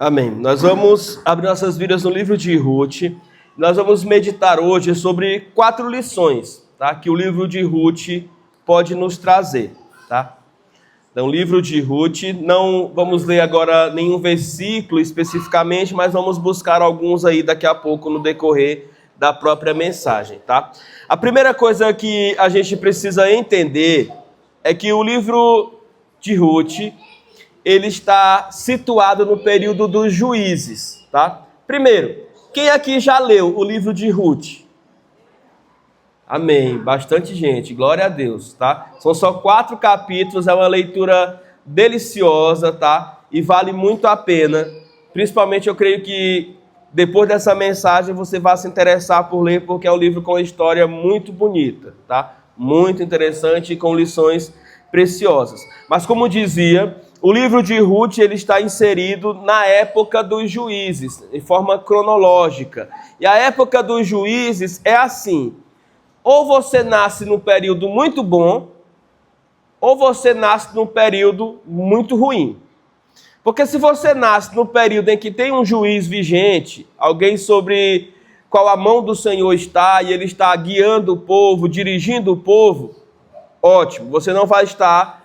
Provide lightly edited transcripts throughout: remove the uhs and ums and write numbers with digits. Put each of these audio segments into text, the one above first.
Amém. Nós vamos abrir nossas vidas no livro de Ruth. Nós vamos meditar hoje sobre 4 lições, tá? Que o livro de Ruth pode nos trazer, tá? Então, o livro de Ruth, não vamos ler agora nenhum versículo especificamente, mas vamos buscar alguns aí daqui a pouco no decorrer da própria mensagem, tá? A primeira coisa que a gente precisa entender é que o livro de Ruth, ele está situado no período dos juízes, tá? Primeiro, quem aqui já leu o livro de Ruth? Amém, bastante gente, glória a Deus, tá? São só 4 capítulos, é uma leitura deliciosa, tá? E vale muito a pena, principalmente eu creio que depois dessa mensagem você vai se interessar por ler, porque é um livro com uma história muito bonita, tá? Muito interessante e com lições preciosas. Mas como dizia, o livro de Ruth, ele está inserido na época dos juízes, de forma cronológica. E a época dos juízes é assim: ou você nasce num período muito bom, ou você nasce num período muito ruim. Porque se você nasce no período em que tem um juiz vigente, alguém sobre qual a mão do Senhor está, e ele está guiando o povo, dirigindo o povo, ótimo, você não vai estar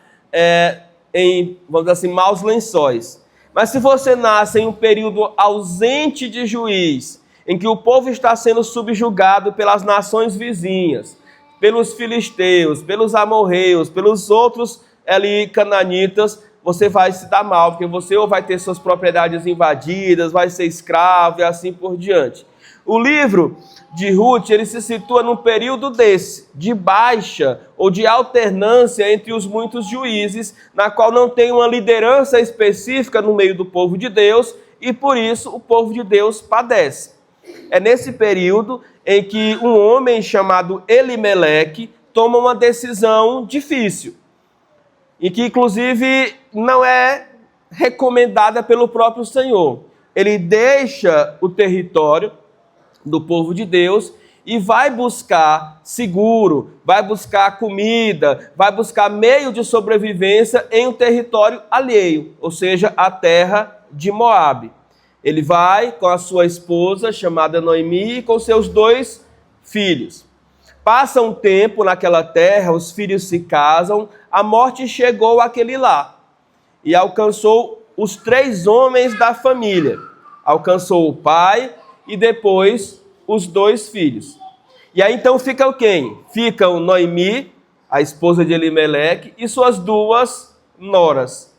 em, vamos dizer assim, maus lençóis. Mas se você nasce em um período ausente de juiz, em que o povo está sendo subjugado pelas nações vizinhas, pelos filisteus, pelos amorreus, pelos outros ali cananitas, você vai se dar mal, porque você ou vai ter suas propriedades invadidas, vai ser escravo e assim por diante. O livro de Ruth, ele se situa num período desse, de baixa ou de alternância entre os muitos juízes, na qual não tem uma liderança específica no meio do povo de Deus, e por isso o povo de Deus padece. É nesse período em que um homem chamado Elimeleque toma uma decisão difícil, e que inclusive não é recomendada pelo próprio Senhor. Ele deixa o território do povo de Deus e vai buscar seguro, vai buscar comida, vai buscar meio de sobrevivência em um território alheio, ou seja, a terra de Moabe. Ele vai com a sua esposa, chamada Noemi, e com seus 2 filhos. Passa um tempo naquela terra, os filhos se casam, a morte chegou àquele lar e alcançou os 3 homens da família. Alcançou o pai e depois os 2 filhos. E aí então fica quem? Ficam Noemi, a esposa de Elimeleque, e suas 2 noras.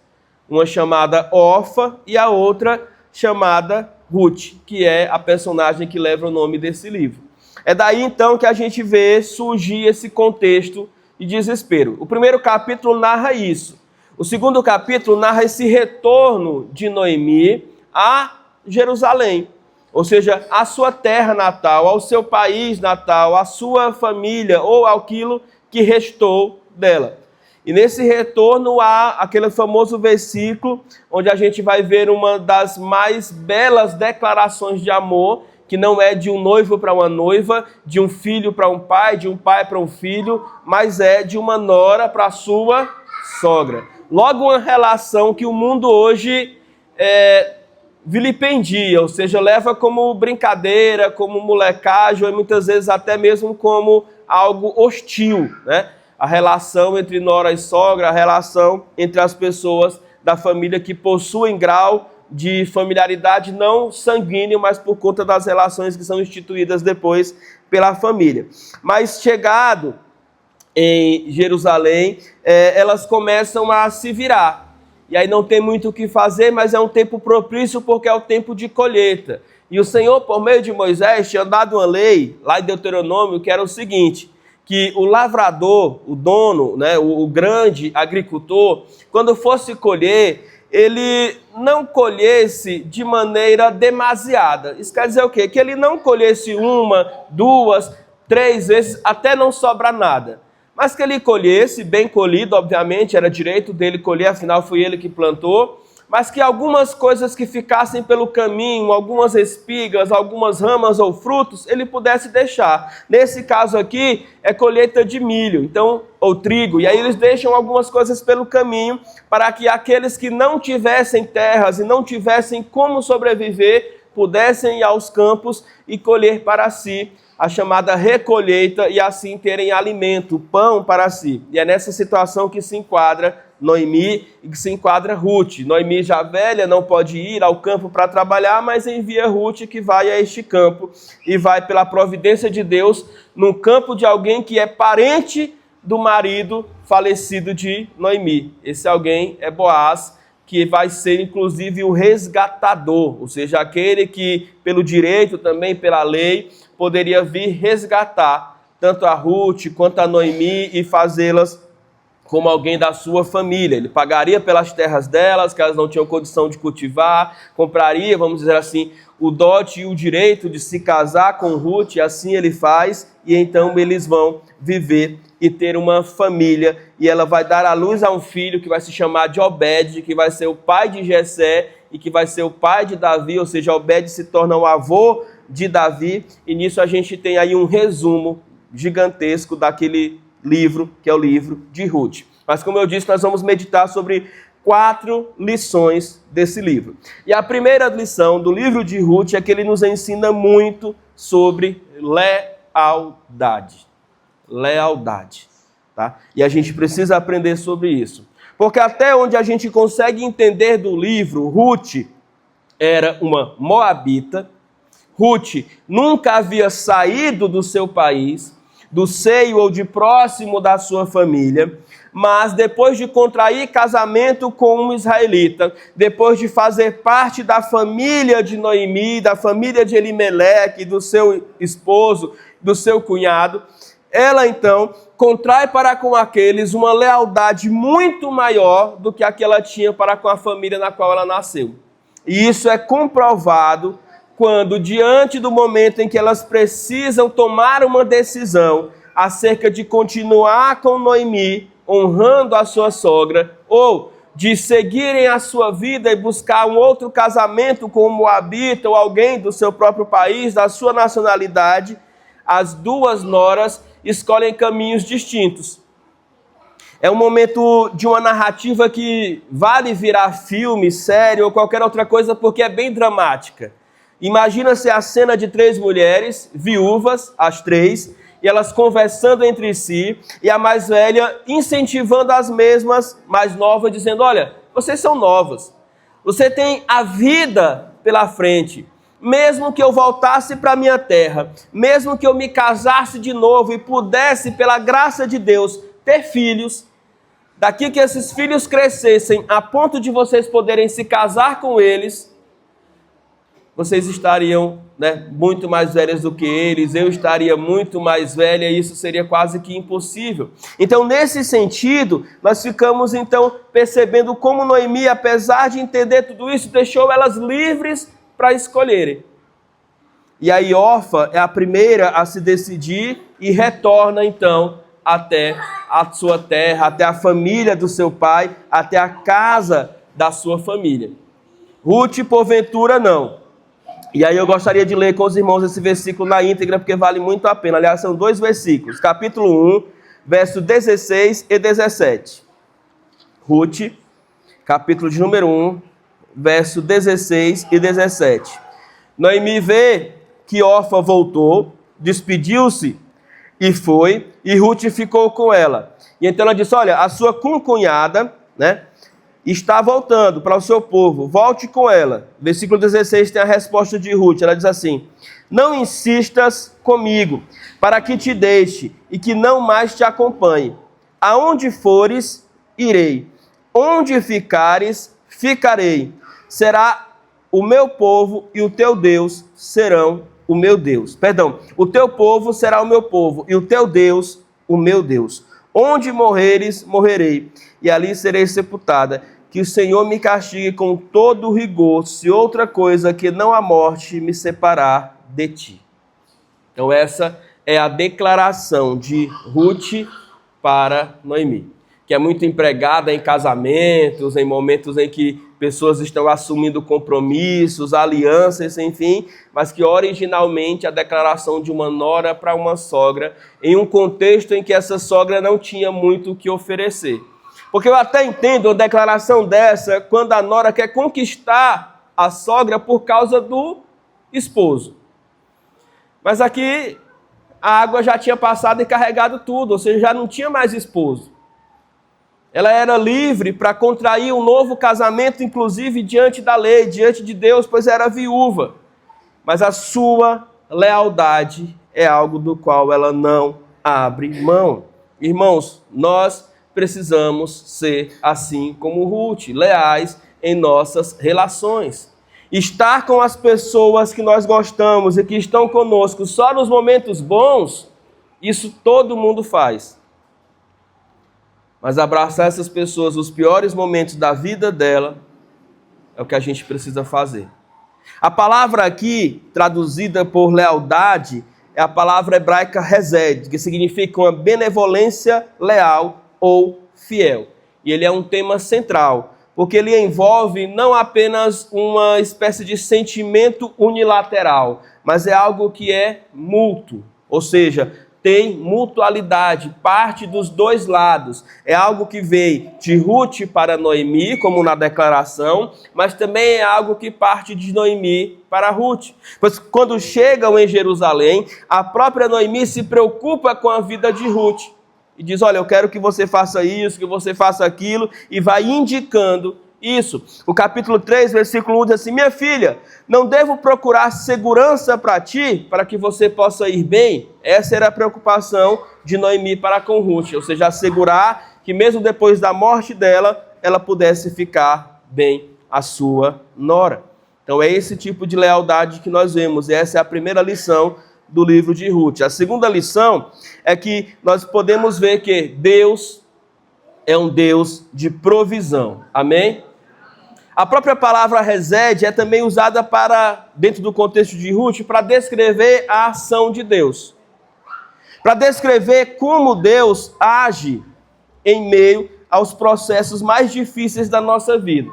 Uma chamada Orfa e a outra chamada Ruth, que é a personagem que leva o nome desse livro. É daí então que a gente vê surgir esse contexto de desespero. O primeiro capítulo narra isso. O segundo capítulo narra esse retorno de Noemi a Jerusalém, ou seja, à sua terra natal, ao seu país natal, à sua família ou aquilo que restou dela. E nesse retorno há aquele famoso versículo onde a gente vai ver uma das mais belas declarações de amor, que não é de um noivo para uma noiva, de um filho para um pai, de um pai para um filho, mas é de uma nora para a sua sogra. Logo, uma relação que o mundo hoje vilipendia, ou seja, leva como brincadeira, como molecagem, ou muitas vezes até mesmo como algo hostil, né? A relação entre nora e sogra, a relação entre as pessoas da família que possuem grau de familiaridade não sanguíneo, mas por conta das relações que são instituídas depois pela família. Mas chegado em Jerusalém, elas começam a se virar. E aí não tem muito o que fazer, mas é um tempo propício porque é o tempo de colheita. E o Senhor, por meio de Moisés, tinha dado uma lei, lá em Deuteronômio, que era o seguinte: que o lavrador, o dono, né, o grande agricultor, quando fosse colher, ele não colhesse de maneira demasiada. Isso quer dizer o quê? Que ele não colhesse 1, 2, 3 vezes até não sobrar nada. Mas que ele colhesse, bem colhido, obviamente, era direito dele colher, afinal foi ele que plantou, mas que algumas coisas que ficassem pelo caminho, algumas espigas, algumas ramas ou frutos, ele pudesse deixar. Nesse caso aqui, é colheita de milho, então, ou trigo, e aí eles deixam algumas coisas pelo caminho, para que aqueles que não tivessem terras e não tivessem como sobreviver, pudessem ir aos campos e colher para si a chamada recolheita e assim terem alimento, pão para si. E é nessa situação que se enquadra Noemi e que se enquadra Ruth. Noemi já velha, não pode ir ao campo para trabalhar, mas envia Ruth que vai a este campo e vai pela providência de Deus no campo de alguém que é parente do marido falecido de Noemi. Esse alguém é Boaz, que vai ser inclusive o resgatador, ou seja, aquele que pelo direito também, pela lei, poderia vir resgatar tanto a Ruth quanto a Noemi e fazê-las como alguém da sua família. Ele pagaria pelas terras delas, que elas não tinham condição de cultivar, compraria, vamos dizer assim, o dote e o direito de se casar com Ruth, e assim ele faz, e então eles vão viver e ter uma família, e ela vai dar à luz a um filho que vai se chamar de Obed, que vai ser o pai de Jessé e que vai ser o pai de Davi, ou seja, Obed se torna o avô de Davi, e nisso a gente tem aí um resumo gigantesco daquele livro, que é o livro de Ruth. Mas como eu disse, nós vamos meditar sobre 4 lições desse livro. E a primeira lição do livro de Ruth é que ele nos ensina muito sobre lealdade. Lealdade, tá? E a gente precisa aprender sobre isso. Porque até onde a gente consegue entender do livro, Ruth era uma moabita. Ruth nunca havia saído do seu país, do seio ou de próximo da sua família, mas depois de contrair casamento com um israelita, depois de fazer parte da família de Noemi, da família de Elimeleque, do seu esposo, do seu cunhado, ela então contrai para com aqueles uma lealdade muito maior do que a que ela tinha para com a família na qual ela nasceu. E isso é comprovado quando, diante do momento em que elas precisam tomar uma decisão acerca de continuar com Noemi, honrando a sua sogra, ou de seguirem a sua vida e buscar um outro casamento com um moabita ou alguém do seu próprio país, da sua nacionalidade, as duas noras escolhem caminhos distintos. É um momento de uma narrativa que vale virar filme, série ou qualquer outra coisa, porque é bem dramática. Imagina-se a cena de 3 mulheres, viúvas, as 3, e elas conversando entre si, e a mais velha incentivando as mesmas, mais novas, dizendo, olha, vocês são novas, você tem a vida pela frente, mesmo que eu voltasse para a minha terra, mesmo que eu me casasse de novo e pudesse, pela graça de Deus, ter filhos, daqui que esses filhos crescessem a ponto de vocês poderem se casar com eles, vocês estariam, muito mais velhas do que eles, eu estaria muito mais velha, e isso seria quase que impossível. Então, nesse sentido, nós ficamos, então, percebendo como Noemi, apesar de entender tudo isso, deixou elas livres para escolherem. E aí, Orfa é a primeira a se decidir e retorna, então, até a sua terra, até a família do seu pai, até a casa da sua família. Ruth, porventura, não. E aí eu gostaria de ler com os irmãos esse versículo na íntegra, porque vale muito a pena. Aliás, são 2 versículos. Capítulo 1, verso 16 e 17. Ruth, capítulo de número 1, verso 16 e 17. Noemi vê que Orfa voltou, despediu-se e foi, e Ruth ficou com ela. E então ela disse, olha, a sua concunhada, está voltando para o seu povo, volte com ela. Versículo 16 tem a resposta de Ruth, ela diz assim, não insistas comigo, para que te deixe e que não mais te acompanhe. Aonde fores, irei. Onde ficares, ficarei. Será o meu povo e o teu Deus serão o meu Deus. Perdão, o teu povo será o meu povo e o teu Deus, o meu Deus. Onde morreres, morrerei, e ali serei sepultada. Que o Senhor me castigue com todo rigor, se outra coisa que não a morte me separar de ti. Então essa é a declaração de Ruth para Noemi, que é muito empregada em casamentos, em momentos em que pessoas estão assumindo compromissos, alianças, enfim, mas que originalmente a declaração de uma nora para uma sogra, em um contexto em que essa sogra não tinha muito o que oferecer. Porque eu até entendo uma declaração dessa quando a nora quer conquistar a sogra por causa do esposo. Mas aqui a água já tinha passado e carregado tudo, ou seja, já não tinha mais esposo. Ela era livre para contrair um novo casamento, inclusive diante da lei, diante de Deus, pois era viúva. Mas a sua lealdade é algo do qual ela não abre mão. Irmãos, nós precisamos ser assim como Ruth, leais em nossas relações. Estar com as pessoas que nós gostamos e que estão conosco só nos momentos bons, isso todo mundo faz. Mas abraçar essas pessoas nos piores momentos da vida dela é o que a gente precisa fazer. A palavra aqui, traduzida por lealdade, é a palavra hebraica hesed, que significa uma benevolência leal ou fiel. E ele é um tema central, porque ele envolve não apenas uma espécie de sentimento unilateral, mas é algo que é mútuo, ou seja, tem mutualidade, parte dos dois lados. É algo que veio de Ruth para Noemi, como na declaração, mas também é algo que parte de Noemi para Ruth. Pois quando chegam em Jerusalém, a própria Noemi se preocupa com a vida de Ruth. E diz, olha, eu quero que você faça isso, que você faça aquilo, e vai indicando isso. O capítulo 3, versículo 1 diz assim, minha filha, não devo procurar segurança para ti, para que você possa ir bem? Essa era a preocupação de Noemi para com Ruth, ou seja, assegurar que mesmo depois da morte dela, ela pudesse ficar bem a sua nora. Então é esse tipo de lealdade que nós vemos, e essa é a primeira lição do livro de Ruth. A segunda lição é que nós podemos ver que Deus é um Deus de provisão. Amém? A própria palavra hesed é também usada para, dentro do contexto de Ruth, para descrever a ação de Deus. Para descrever como Deus age em meio aos processos mais difíceis da nossa vida.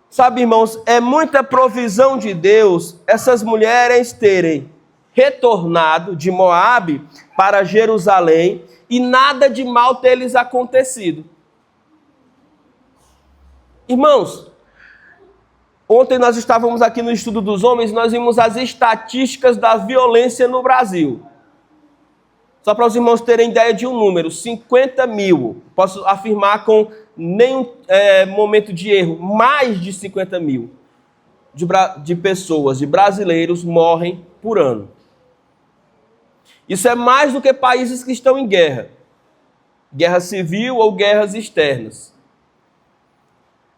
Sabe, irmãos, é muita provisão de Deus essas mulheres terem retornado de Moabe para Jerusalém e nada de mal ter lhes acontecido. Irmãos, ontem nós estávamos aqui no estudo dos homens e nós vimos as estatísticas da violência no Brasil. Só para os irmãos terem ideia de um número, 50 mil. Posso afirmar com nenhum momento de erro, mais de 50 mil de pessoas, de brasileiros, morrem por ano. Isso é mais do que países que estão em guerra. Guerra civil ou guerras externas.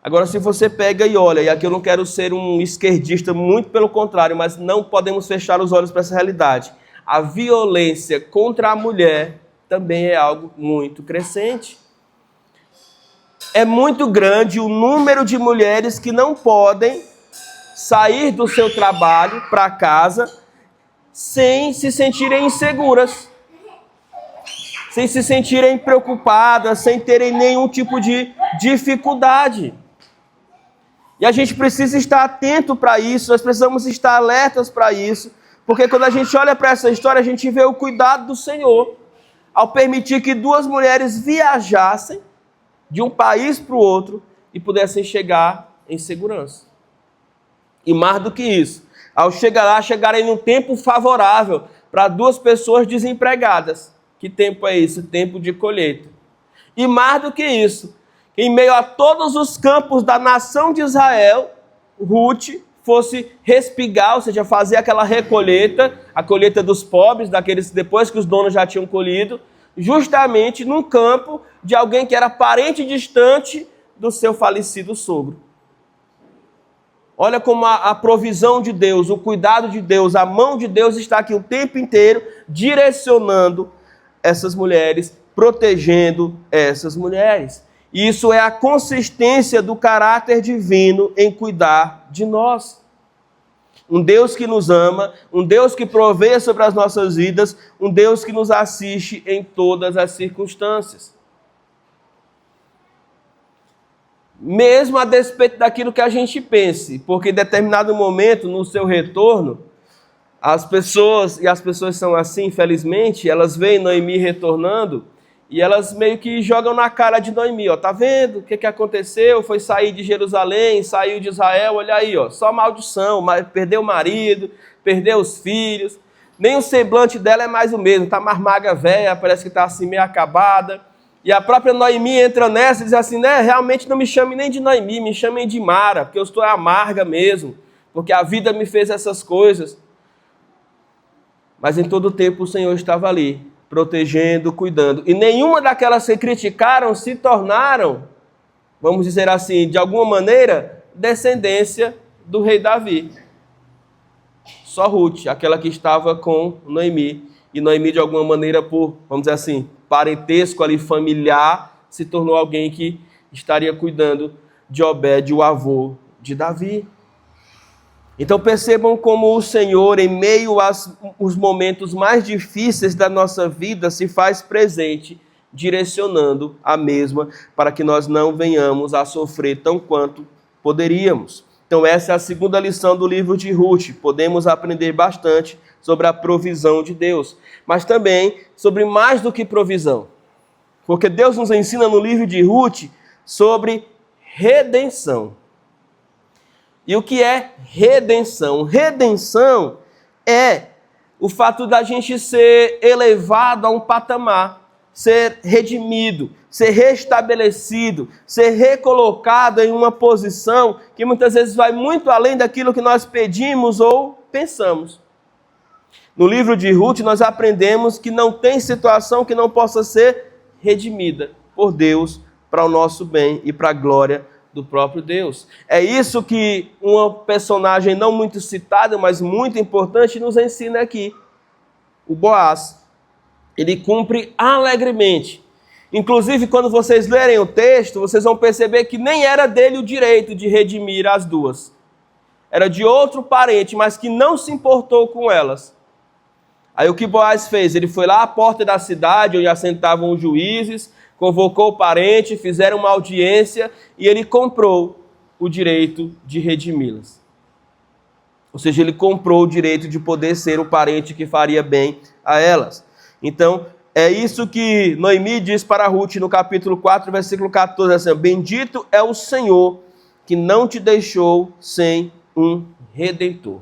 Agora, se você pega e olha, e aqui eu não quero ser um esquerdista, muito pelo contrário, mas não podemos fechar os olhos para essa realidade. A violência contra a mulher também é algo muito crescente. É muito grande o número de mulheres que não podem sair do seu trabalho para casa sem se sentirem inseguras, sem se sentirem preocupadas, sem terem nenhum tipo de dificuldade. E a gente precisa estar atento para isso, nós precisamos estar alertas para isso, porque quando a gente olha para essa história, a gente vê o cuidado do Senhor, ao permitir que duas mulheres viajassem de um país para o outro e pudessem chegar em segurança. E mais do que isso, ao chegar lá, chegarem num tempo favorável para duas pessoas desempregadas. Que tempo é esse? Tempo de colheita. E mais do que isso, em meio a todos os campos da nação de Israel, Ruth fosse respigar, ou seja, fazer aquela recolheita, a colheita dos pobres, daqueles depois que os donos já tinham colhido, justamente num campo de alguém que era parente distante do seu falecido sogro. Olha como a provisão de Deus, o cuidado de Deus, a mão de Deus está aqui o tempo inteiro direcionando essas mulheres, protegendo essas mulheres. Isso é a consistência do caráter divino em cuidar de nós. Um Deus que nos ama, um Deus que provê sobre as nossas vidas, um Deus que nos assiste em todas as circunstâncias. mesmo a despeito daquilo que a gente pense, porque em determinado momento, no seu retorno, as pessoas são assim, infelizmente, elas veem Noemi retornando e elas meio que jogam na cara de Noemi, ó, tá vendo o que aconteceu? Foi sair de Jerusalém, saiu de Israel, olha aí, ó, só maldição, perdeu o marido, perdeu os filhos, nem o semblante dela é mais o mesmo, tá mais magra, velha, parece que tá assim meio acabada. E a própria Noemi entra nessa e diz assim, né, realmente não me chamem nem de Noemi, me chamem de Mara, porque eu estou amarga mesmo, porque a vida me fez essas coisas. Mas em todo o tempo o Senhor estava ali, protegendo, cuidando. E nenhuma daquelas que criticaram se tornaram, vamos dizer assim, de alguma maneira, descendência do rei Davi. Só Ruth, aquela que estava com Noemi. E Noemi, de alguma maneira, por, vamos dizer assim, parentesco ali, familiar, se tornou alguém que estaria cuidando de Obed, o avô de Davi. Então percebam como o Senhor, em meio aos momentos mais difíceis da nossa vida, se faz presente, direcionando a mesma, para que nós não venhamos a sofrer tão quanto poderíamos. Então essa é a segunda lição do livro de Ruth. Podemos aprender bastante sobre a provisão de Deus, mas também sobre mais do que provisão. Porque Deus nos ensina no livro de Ruth sobre redenção. E o que é redenção? Redenção é o fato da gente ser elevado a um patamar, ser redimido, ser restabelecido, ser recolocado em uma posição que muitas vezes vai muito além daquilo que nós pedimos ou pensamos. No livro de Ruth nós aprendemos que não tem situação que não possa ser redimida por Deus para o nosso bem e para a glória do próprio Deus. É isso que uma personagem não muito citada, mas muito importante, nos ensina aqui. O Boaz, ele cumpre alegremente. Inclusive, quando vocês lerem o texto, vocês vão perceber que nem era dele o direito de redimir as duas. Era de outro parente, mas que não se importou com elas. Aí o que Boaz fez? Ele foi lá à porta da cidade, onde assentavam os juízes, convocou o parente, fizeram uma audiência e ele comprou o direito de redimi-las. Ou seja, ele comprou o direito de poder ser o parente que faria bem a elas. Então, é isso que Noemi diz para Ruth no capítulo 4, versículo 14, assim, bendito é o Senhor que não te deixou sem um redentor.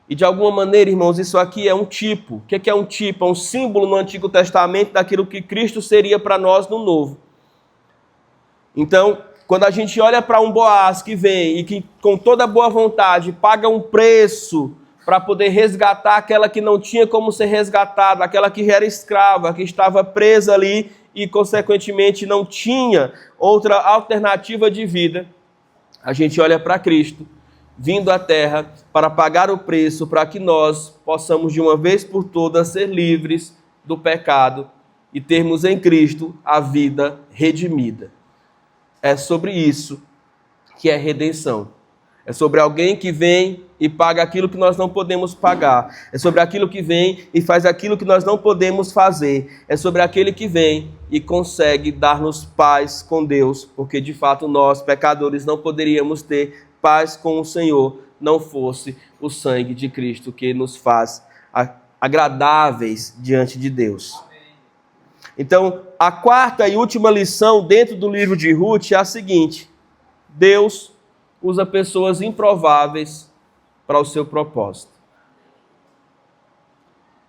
E de alguma maneira, irmãos, isso aqui é um tipo. O que é um tipo? É um símbolo no Antigo Testamento daquilo que Cristo seria para nós no Novo. Então, quando a gente olha para um Boaz que vem e que com toda boa vontade paga um preço para poder resgatar aquela que não tinha como ser resgatada, aquela que era escrava, que estava presa ali e, consequentemente, não tinha outra alternativa de vida, a gente olha para Cristo, vindo à terra para pagar o preço para que nós possamos de uma vez por todas ser livres do pecado e termos em Cristo a vida redimida. É sobre isso que é redenção. É sobre alguém que vem e paga aquilo que nós não podemos pagar. É sobre aquilo que vem e faz aquilo que nós não podemos fazer. É sobre aquele que vem e consegue dar-nos paz com Deus, porque de fato nós, pecadores, não poderíamos ter paz com o Senhor, não fosse o sangue de Cristo que nos faz agradáveis diante de Deus. Então, a quarta e última lição dentro do livro de Ruth é a seguinte: Deus usa pessoas improváveis para o seu propósito.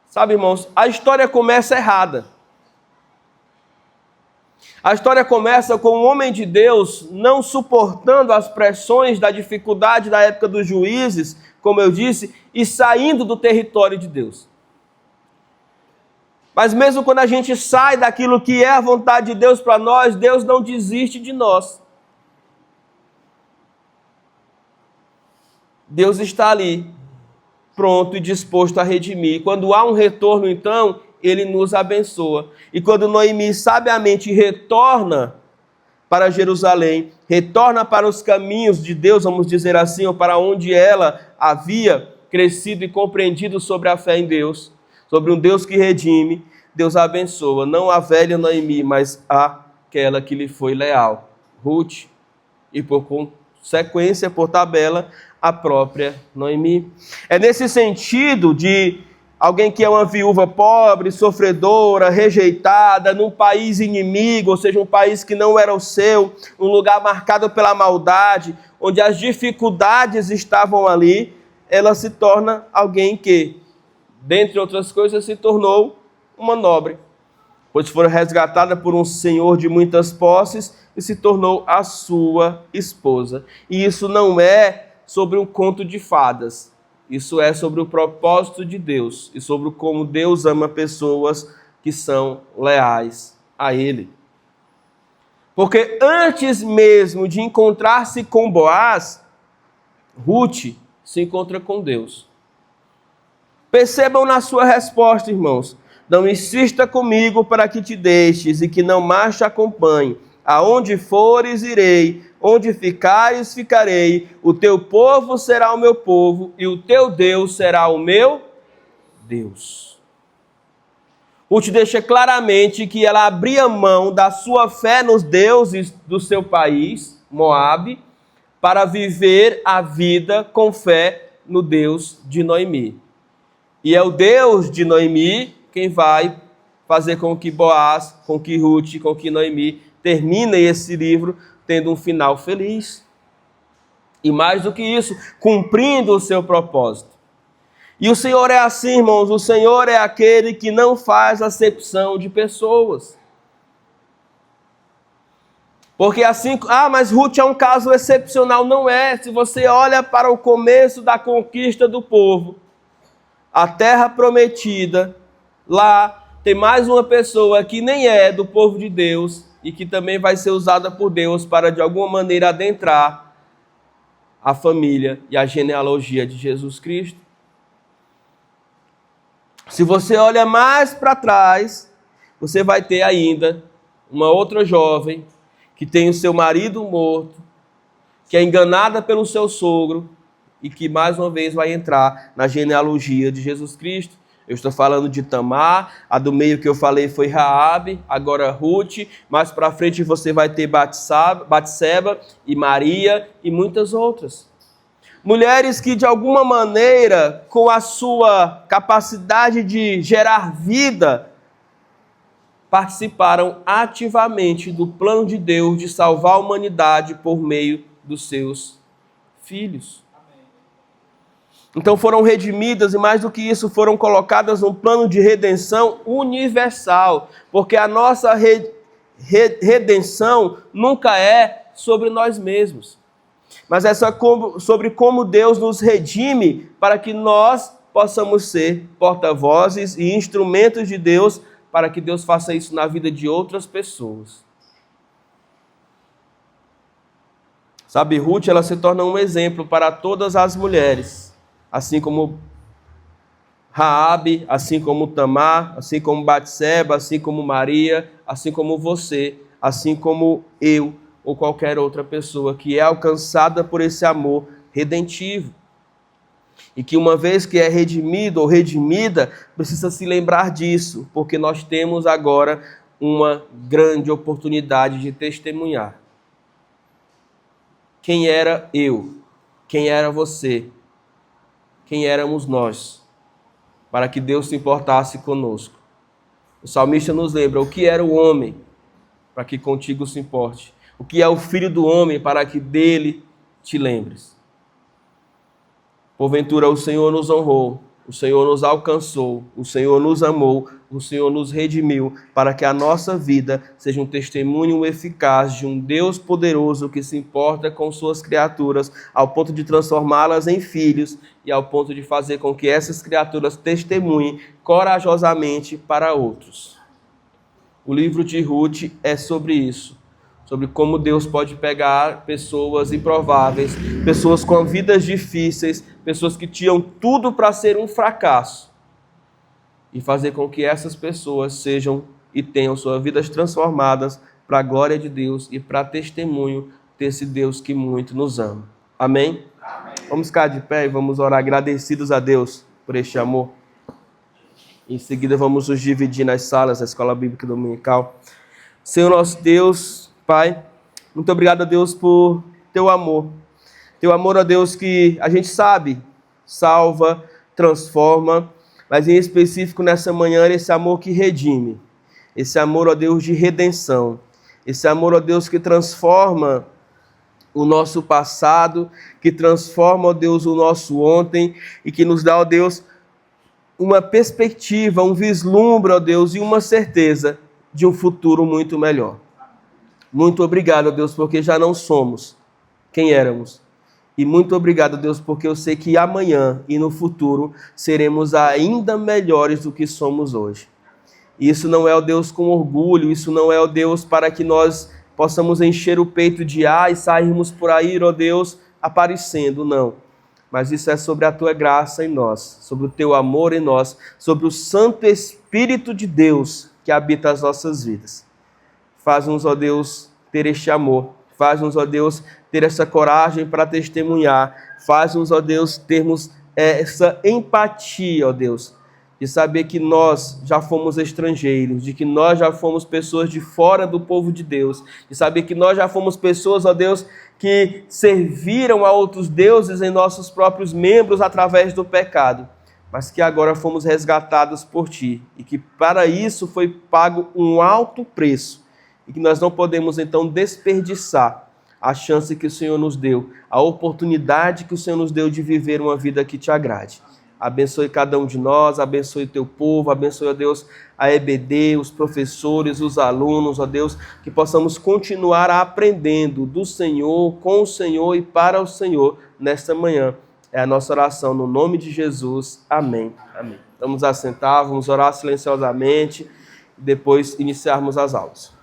Sabe, irmãos, a história começa errada. A história começa com um homem de Deus não suportando as pressões da dificuldade da época dos juízes, como eu disse, e saindo do território de Deus. Mas mesmo quando a gente sai daquilo que é a vontade de Deus para nós, Deus não desiste de nós. Deus está ali, pronto e disposto a redimir. Quando há um retorno, então, Ele nos abençoa. E quando Noemi sabiamente retorna para Jerusalém, retorna para os caminhos de Deus, vamos dizer assim, ou para onde ela havia crescido e compreendido sobre a fé em Deus, sobre um Deus que redime, Deus a abençoa. Não a velha Noemi, mas aquela que lhe foi leal. Ruth e por consequência, por tabela, a própria Noemi. É nesse sentido de alguém que é uma viúva pobre, sofredora, rejeitada, num país inimigo, ou seja, um país que não era o seu, um lugar marcado pela maldade, onde as dificuldades estavam ali, ela se torna alguém que, dentre outras coisas, se tornou uma nobre, pois foi resgatada por um senhor de muitas posses e se tornou a sua esposa. E isso não é sobre um conto de fadas, isso é sobre o propósito de Deus e sobre como Deus ama pessoas que são leais a Ele. Porque antes mesmo de encontrar-se com Boaz, Ruth se encontra com Deus. Percebam na sua resposta, irmãos. Não insista comigo para que te deixes e que não mais te acompanhe. Aonde fores, irei. Onde ficares, ficarei. O teu povo será o meu povo e o teu Deus será o meu Deus. Ruth deixa claramente que ela abria mão da sua fé nos deuses do seu país, Moabe, para viver a vida com fé no Deus de Noemi. E é o Deus de Noemi quem vai fazer com que Boaz, com que Ruth, com que Noemi termine esse livro tendo um final feliz. E mais do que isso, cumprindo o seu propósito. E o Senhor é assim, irmãos, o Senhor é aquele que não faz acepção de pessoas. Porque assim, mas Ruth é um caso excepcional. Não é. Se você olha para o começo da conquista do povo, a terra prometida, lá tem mais uma pessoa que nem é do povo de Deus e que também vai ser usada por Deus para de alguma maneira adentrar a família e a genealogia de Jesus Cristo. Se você olha mais para trás, você vai ter ainda uma outra jovem que tem o seu marido morto, que é enganada pelo seu sogro e que mais uma vez vai entrar na genealogia de Jesus Cristo. Eu estou falando de Tamar, a do meio que eu falei foi Raabe, agora Ruth, mais para frente você vai ter Batseba e Maria e muitas outras. Mulheres que de alguma maneira, com a sua capacidade de gerar vida, participaram ativamente do plano de Deus de salvar a humanidade por meio dos seus filhos. Então foram redimidas e mais do que isso, foram colocadas num plano de redenção universal, porque a nossa redenção nunca é sobre nós mesmos, mas é sobre como Deus nos redime para que nós possamos ser porta-vozes e instrumentos de Deus para que Deus faça isso na vida de outras pessoas. Sabe, Ruth, ela se torna um exemplo para todas as mulheres, assim como Raabe, assim como Tamar, assim como Batseba, assim como Maria, assim como você, assim como eu ou qualquer outra pessoa que é alcançada por esse amor redentivo. E que uma vez que é redimido ou redimida, precisa se lembrar disso, porque nós temos agora uma grande oportunidade de testemunhar. Quem era eu? Quem era você? Quem éramos nós? Para que Deus se importasse conosco. O salmista nos lembra o que era o homem, para que contigo se importe. O que é o filho do homem, para que dele te lembres. Porventura o Senhor nos honrou, o Senhor nos alcançou, o Senhor nos amou, o Senhor nos redimiu, para que a nossa vida seja um testemunho eficaz de um Deus poderoso que se importa com suas criaturas, ao ponto de transformá-las em filhos e ao ponto de fazer com que essas criaturas testemunhem corajosamente para outros. O livro de Ruth é sobre isso. Sobre como Deus pode pegar pessoas improváveis, pessoas com vidas difíceis, pessoas que tinham tudo para ser um fracasso, e fazer com que essas pessoas sejam e tenham suas vidas transformadas para a glória de Deus e para testemunho desse Deus que muito nos ama. Amém? Amém. Vamos ficar de pé e vamos orar agradecidos a Deus por este amor. Em seguida vamos nos dividir nas salas da Escola Bíblica Dominical. Senhor nosso Deus, Pai, muito obrigado a Deus por teu amor. Teu amor, ó Deus, que a gente sabe, salva, transforma, mas em específico nessa manhã, esse amor que redime. Esse amor, ó Deus, de redenção. Esse amor, ó Deus, que transforma o nosso passado, que transforma, ó Deus, o nosso ontem e que nos dá, ó Deus, uma perspectiva, um vislumbre, ó Deus, e uma certeza de um futuro muito melhor. Muito obrigado, ó Deus, porque já não somos quem éramos. E muito obrigado, Deus, porque eu sei que amanhã e no futuro seremos ainda melhores do que somos hoje. E isso não é, ó Deus, com orgulho, isso não é, ó Deus, para que nós possamos encher o peito de e sairmos por aí, ó Deus, aparecendo, não. Mas isso é sobre a tua graça em nós, sobre o teu amor em nós, sobre o Santo Espírito de Deus que habita as nossas vidas. Faz-nos, ó Deus, ter este amor. Faz-nos, ó Deus, ter essa coragem para testemunhar. Faz-nos, ó Deus, termos essa empatia, ó Deus, de saber que nós já fomos estrangeiros, de que nós já fomos pessoas de fora do povo de Deus, de saber que nós já fomos pessoas, ó Deus, que serviram a outros deuses em nossos próprios membros através do pecado, mas que agora fomos resgatados por Ti e que para isso foi pago um alto preço e que nós não podemos então desperdiçar a chance que o Senhor nos deu, a oportunidade que o Senhor nos deu de viver uma vida que Te agrade. Abençoe cada um de nós, abençoe o Teu povo, abençoe, ó Deus, a EBD, os professores, os alunos, ó Deus, que possamos continuar aprendendo do Senhor, com o Senhor e para o Senhor nesta manhã. É a nossa oração no nome de Jesus. Amém. Amém. Vamos assentar, vamos orar silenciosamente e depois iniciarmos as aulas.